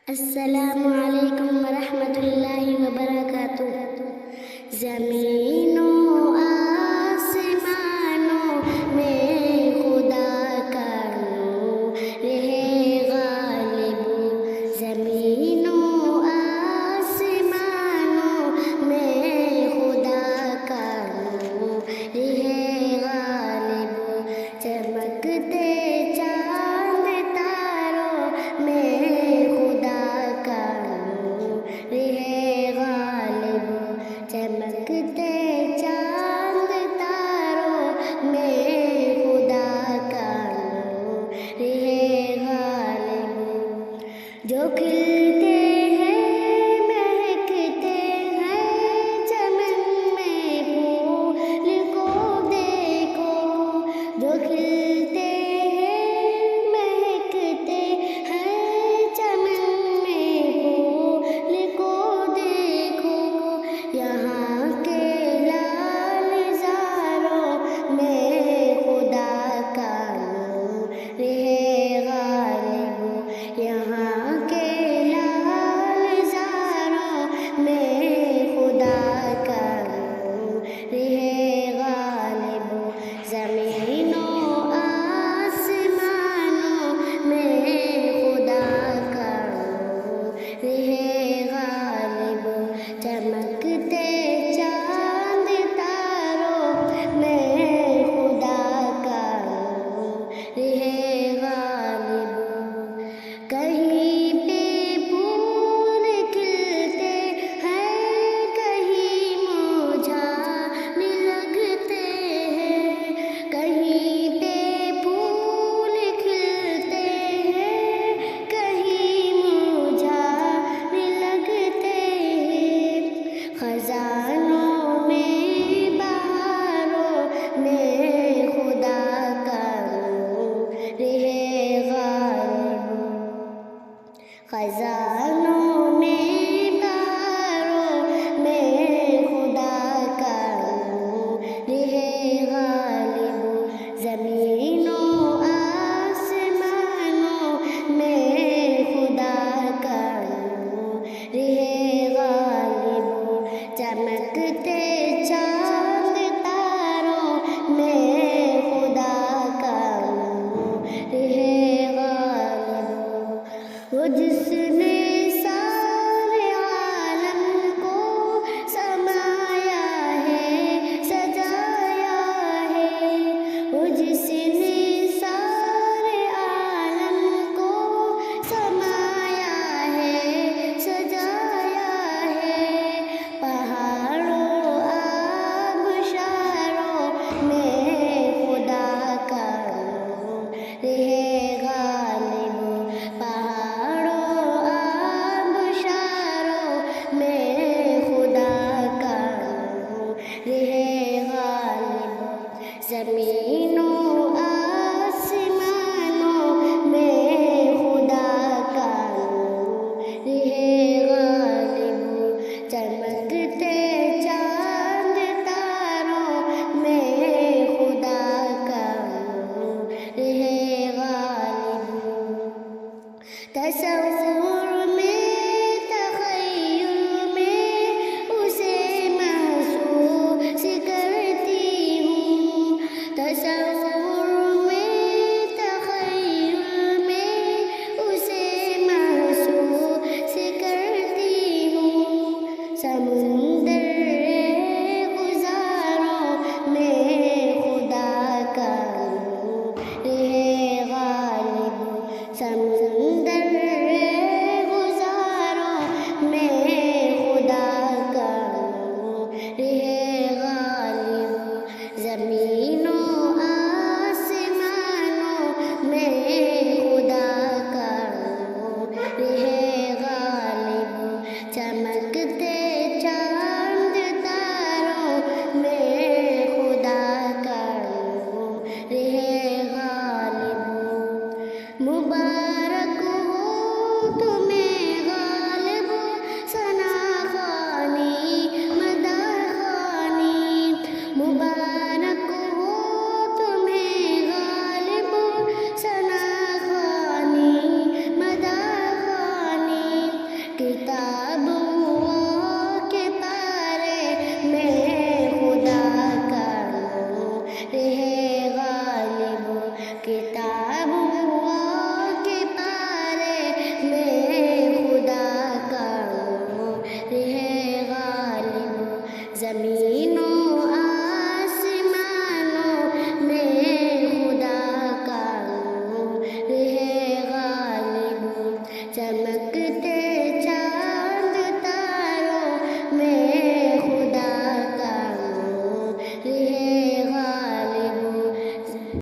السلام علیکم ورحمۃ اللہ وبرکاتہ۔ زمینوں آسمانوں میں خدا کا نور ہے غالب، زمینوں آسمانوں میں خدا کا نور ہے غالب، چمکتے چاند تاروں میں چمکتے چاند تاروں میں خدا کا نور ہے غالب، جو کھلتے ہیں مہکتے ہیں چمن میں پھول کو دیکھو، جو کھلتے ہیں مہکتے ہیں چمن میں پھول کو دیکھو، یہاں کے لال زاروں میں خدا کا نور ہے غالب، یہاں کے لال زاروں میں خدا کا نور ہے غالب، زمینوں آسمانوں میں خدا کا نور ہے غالب، چمکتے چاند تاروں میں خدا کا نور ہے غالب، کہیں پہ پھول کھلتے ہیں کہیں مرجھانے لگتے ہیں، کہیں پہ پھول کھلتے ہیں کہیں مرجھانے لگتے ہیں، خزانوں میں بہاروں میں خدا کا نور ہے غالب، خزانوں میں بہاروں میں خدا کا نور ہے غالب، زمینوں آسمانوں میں خدا کا نور ہے غالب، چمکتے چاند تاروں میں خدا کا نور ہے غالب، وہ جس نے سارے عالم کو سمایا ہے سجایا ہے، وہ جس نے سارے عالم کو سمایا ہے سجایا ہے، پہاڑوں آبشاروں میں خدا کا نور ہے غالب، پہاڑوں آبشاروں میں خدا کا نور ہے غالب، زمینوں آسمانوں میں خدا کا نور ہے غالب، چمکتے چاند تاروں میں خدا کا نور ہے غالب، تصور میں تخیل میں اسے محسوس کرتی ہوں، تصور میں تخیل میں اسے محسوس کرتی ہوں، سمندر گزاروں میں خدا کا نور ہے غالب، سمندر کتاب اللہ کے پارے میں خدا کا نور ہے غالب، زمین